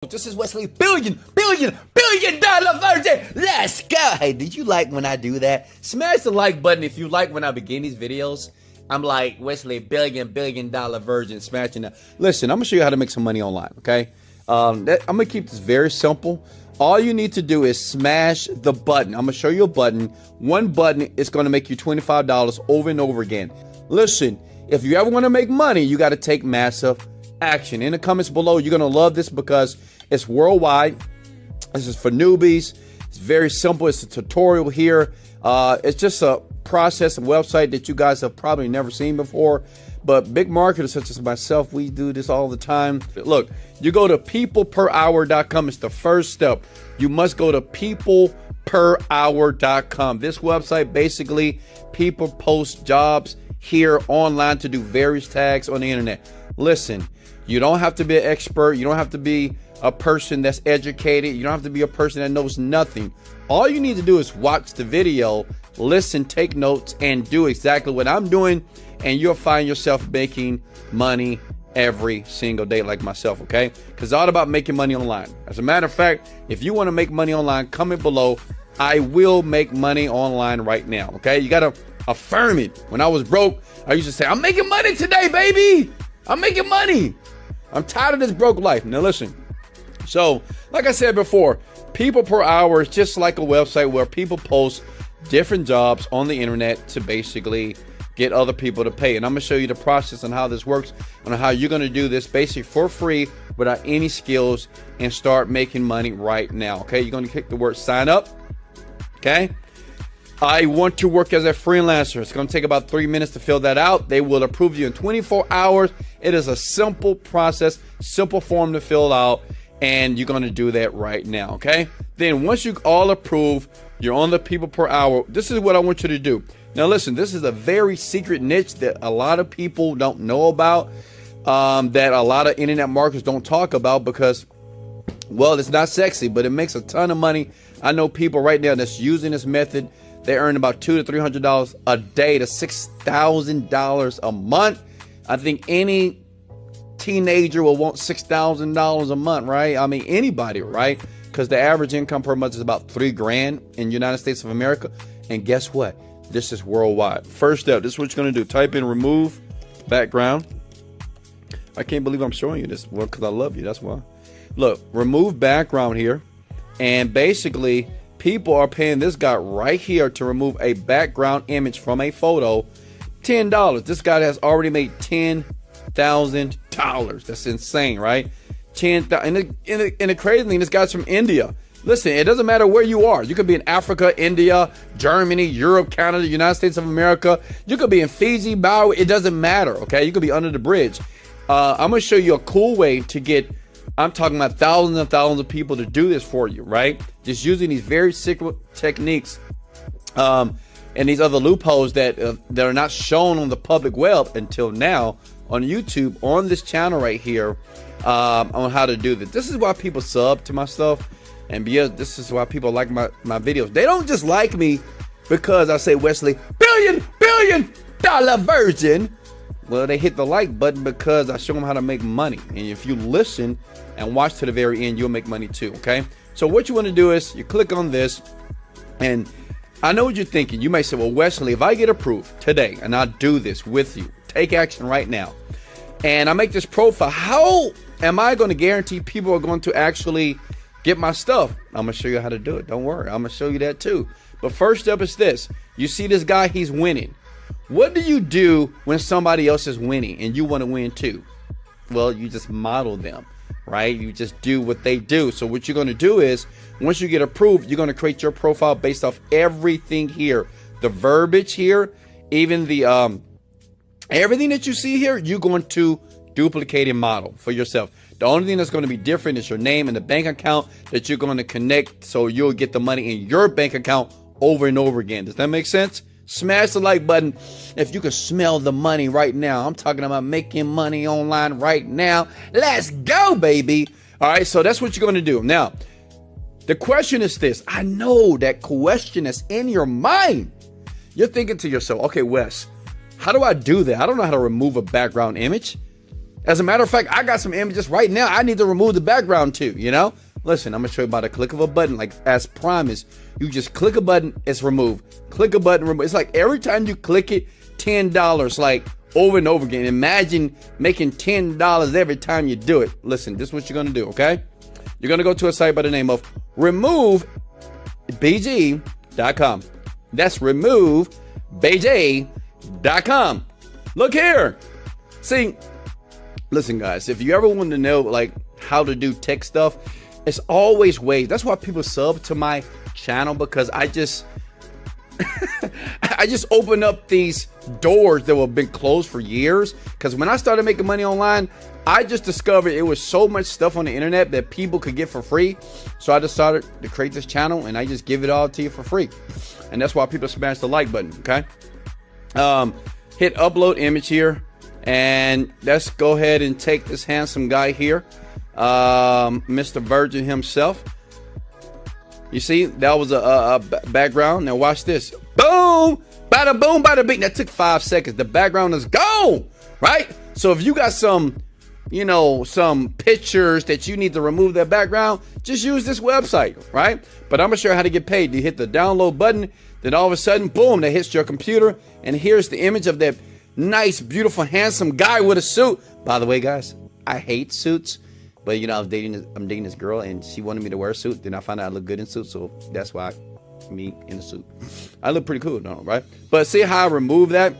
This is Wesley billion dollar virgin. Let's go. Hey, did you like when I do that? Smash the like button if you like when I begin these videos. I'm like Wesley billion dollar virgin, smashing that. Listen, I'm gonna show you how to make some money online. Okay, I'm gonna keep this very simple. All you need to do is smash the button. I'm gonna show you a button. One button is gonna make you $25 over and over again. Listen, if you ever want to make money, you got to take massive action. In the comments below, you're gonna love this because it's worldwide. This is for newbies. It's very simple. It's a tutorial here. It's just a process and website that you guys have probably never seen before. But big marketers such as myself, we do this all the time. Look, you go to peopleperhour.com. It's the first step. You must go to peopleperhour.com. This website, basically, people post jobs here online to do various tags on the internet. Listen, you don't have to be an expert. You don't have to be a person that's educated. You don't have to be a person that knows nothing. All you need to do is watch the video, listen, take notes, and do exactly what I'm doing, and you'll find yourself making money every single day like myself, okay? Because it's all about making money online. As a matter of fact, if you want to make money online, comment below. I will make money online right now, okay? You got to affirm it. When I was broke, I used to say, I'm making money today, baby. I'm making money. I'm tired of this broke life. Now listen. So, like I said before, People Per Hour is just like a website where people post different jobs on the internet to basically get other people to pay. And I'm going to show you the process on how this works and how you're going to do this basically for free without any skills and start making money right now. Okay, you're going to click the word sign up. Okay. I want to work as a freelancer. It's going to take about 3 minutes to fill that out. They will approve you in 24 hours. It is a simple process, simple form to fill out. And you're going to do that right now, okay? Then once you all approve, you're on the People Per Hour. This is what I want you to do. Now, listen, this is a very secret niche that a lot of people don't know about, that a lot of internet marketers don't talk about because, well, it's not sexy, but it makes a ton of money. I know people right now that's using this method. They earn about $200 to $300 a day to $6,000 a month. I think any teenager will want $6,000 a month, right? I mean, anybody, right? Because the average income per month is about $3,000 in the United States of America. And guess what? This is worldwide. First step, this is what you're going to do. Type in remove background. I can't believe I'm showing you this. Well, because I love you. That's why. Look, remove background here. And basically, people are paying this guy right here to remove a background image from a photo. $10. This guy has already made $10,000. That's insane, right? 10,000. And the crazy thing, this guy's from India. Listen, it doesn't matter where you are. You could be in Africa, India, Germany, Europe, Canada, United States of America. You could be in Fiji, Maui. It doesn't matter, okay? You could be under the bridge. I'm going to show you a cool way to get, I'm talking about thousands and thousands of people to do this for you, right? Just using these very secret techniques and these other loopholes that are not shown on the public web until now on YouTube, on this channel right here, on how to do this. This is why people sub to my stuff, and this is why people like my videos. They don't just like me because I say Wesley billion dollar virgin. Well, they hit the like button because I show them how to make money. And if you listen and watch to the very end, you'll make money too, okay? So what you want to do is you click on this, and I know what you're thinking. You may say, well, Wesley, if I get approved today and I do this with you, take action right now, and I make this profile, how am I going to guarantee people are going to actually get my stuff? I'm going to show you how to do it. Don't worry. I'm going to show you that too. But first step is this. You see this guy, he's winning. What do you do when somebody else is winning and you want to win too? Well, you just model them, right? You just do what they do. So what you're going to do is, once you get approved, you're going to create your profile based off everything here. The verbiage here, even the everything that you see here, you're going to duplicate and model for yourself. The only thing that's going to be different is your name and the bank account that you're going to connect, so you'll get the money in your bank account over and over again. Does that make sense? Smash the like button if you can smell the money right now. I'm talking about making money online right now. Let's go, baby. All right, so that's what you're going to do. Now, the question is this. I know that question is in your mind. You're thinking to yourself, okay, Wes, how do I do that? I don't know how to remove a background image. As a matter of fact, I got some images right now I need to remove the background too, you know? Listen, I'm gonna show you by the click of a button, like as promised. You just click a button, it's removed. Click a button, remove. It's like every time you click it, $10, like over and over again. Imagine making $10 every time you do it. Listen, this is what you're gonna do, okay? You're gonna go to a site by the name of removebg.com. That's removebg.com. Look here. See, listen, guys, if you ever want to know like how to do tech stuff, it's always ways. That's why people sub to my channel, because I just I just open up these doors that have been closed for years. Because when I started making money online, I just discovered it was so much stuff on the internet that people could get for free. So I decided to create this channel, and I just give it all to you for free. And that's why people smash the like button, okay? Hit upload image here, and let's go ahead and take this handsome guy here, Mr. Virgin himself. You see, that was a background. Now watch this. Boom, bada boom, bada bing. That took 5 seconds. The background is gone, right? So if you got some, you know, some pictures that you need to remove that background, just use this website, right? But I'm gonna show you how to get paid. You hit the download button, then all of a sudden, boom, that hits your computer, and here's the image of that nice, beautiful, handsome guy with a suit. By the way, guys, I hate suits. But you know, I'm dating this girl, and she wanted me to wear a suit. Then I found out I look good in suits, so that's why me in a suit. I look pretty cool, don't I, right? But see how I remove that?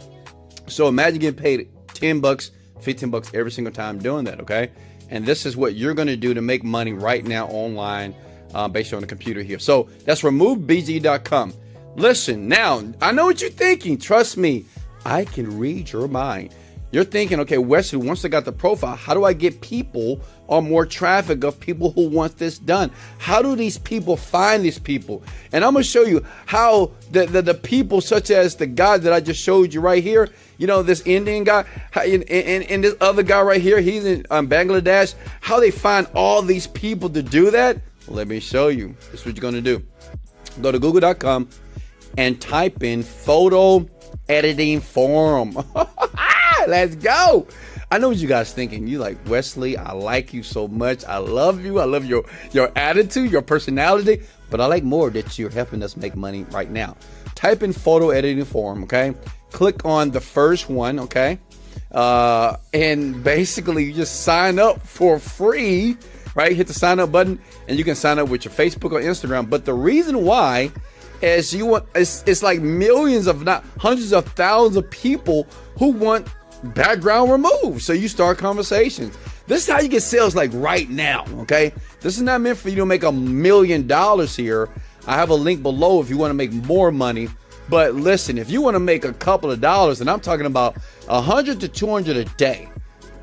So imagine getting paid $10, $15 every single time doing that, okay? And this is what you're gonna do to make money right now online, based on the computer here. So that's removebg.com. Listen, now I know what you're thinking. Trust me, I can read your mind. You're thinking, okay, Wesley, once I got the profile, how do I get people or more traffic of people who want this done? How do these people find these people? And I'm going to show you how the people such as the guy that I just showed you right here, you know, this Indian guy, and this other guy right here, he's in Bangladesh, how they find all these people to do that? Well, let me show you. This is what you're going to do. Go to google.com and type in photo editing forum. Let's go. I know what you guys thinking. You like, Wesley, I like you so much. I love you. I love your attitude, your personality. But I like more that you're helping us make money right now. Type in photo editing forum, okay? Click on the first one, okay? And basically you just sign up for free, right? Hit the sign up button, and you can sign up with your Facebook or Instagram. But the reason why is it's like millions, of not hundreds of thousands of people who want background removed. So you start conversations. This is how you get sales, like right now, okay? This is not meant for you to make $1 million here. I have a link below if you want to make more money. But listen, if you want to make a couple of dollars, and I'm talking about $100 to $200 a day,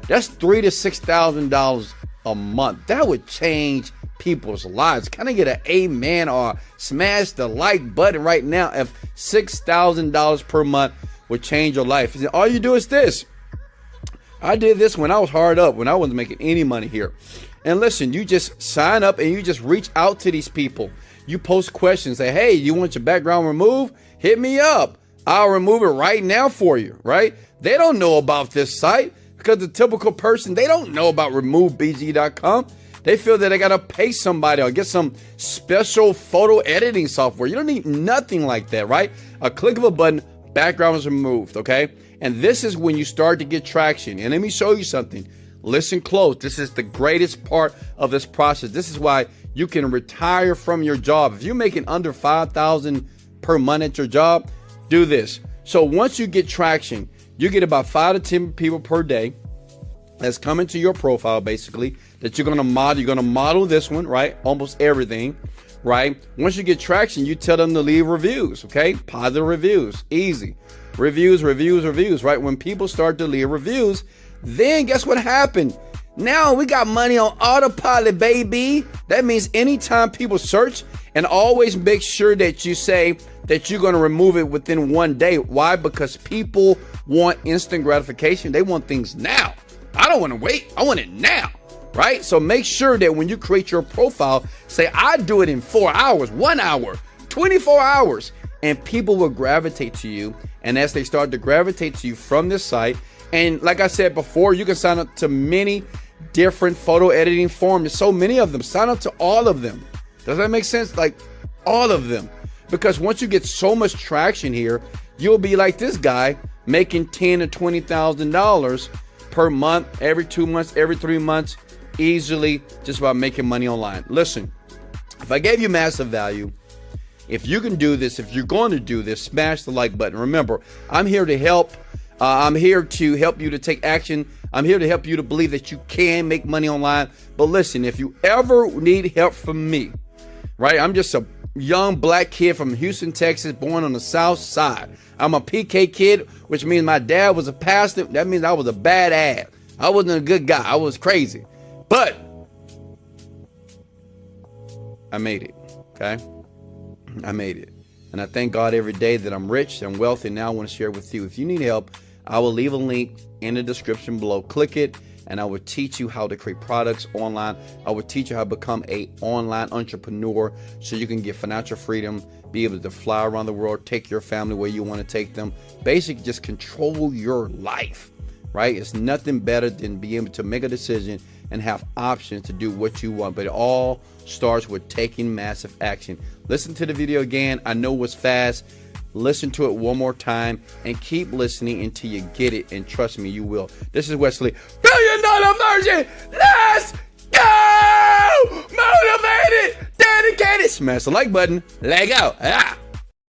that's $3,000 to $6,000 a month. That would change people's lives. Kind of get an amen or smash the like button right now if $6,000 per month would change your life. All you do is this. I did this when I was hard up, when I wasn't making any money here. And listen, you just sign up and you just reach out to these people. You post questions, say, hey, you want your background removed? Hit me up. I'll remove it right now for you, right? They don't know about this site because the typical person, they don't know about removebg.com. They feel that they got to pay somebody or get some special photo editing software. You don't need nothing like that, right? A click of a button, background is removed, okay? And this is when you start to get traction. And let me show you something. Listen close. This is the greatest part of this process. This is why you can retire from your job. If you're making under $5,000 per month at your job, do this. So once you get traction, you get about 5 to 10 people per day that's coming to your profile, basically, that you're going to model. You're going to model this one, right? Almost everything, right? Once you get traction, you tell them to leave reviews, okay? Positive reviews, easy. Reviews, right? When people start to leave reviews, then guess what happened? Now we got money on autopilot, baby. That means anytime people search, and always make sure that you say that you're going to remove it within 1 day. Why? Because people want instant gratification. They want things now. I don't want to wait. I want it now, right? So make sure that when you create your profile, say, I do it in 4 hours, 1 hour, 24 hours, and people will gravitate to you. And as they start to gravitate to you from this site, And like I said before, you can sign up to many different photo editing forums. There's so many of them. Sign up to all of them. Does that make sense? Like all of them. Because once you get so much traction here, you'll be like this guy making $10,000 to $20,000 per month, every 2 months, every 3 months, easily, just by making money online. Listen, if I gave you massive value, if you can do this, if you're going to do this, smash the like button. Remember, I'm here to help. I'm here to help you to take action. I'm here to help you to believe that you can make money online. But listen, if you ever need help from me, right? I'm just a young black kid from Houston, Texas, born on the South Side. I'm a PK kid, which means my dad was a pastor. That means I was a bad ass. I wasn't a good guy. I was crazy. But I made it, okay? I made it. And I thank God every day that I'm rich and wealthy. Now I want to share with you. If you need help, I will leave a link in the description below. Click it, and I will teach you how to create products online. I will teach you how to become an online entrepreneur so you can get financial freedom, be able to fly around the world, take your family where you want to take them. Basically, just control your life, right? It's nothing better than being able to make a decision and have options to do what you want. But it all starts with taking massive action. Listen to the video again. I know it's fast. Listen to it one more time and keep listening until you get it. And trust me, you will. This is Wesley, $1 billion Virgin. Let's go! Motivated, dedicated. Smash the like button. Let go. Ah.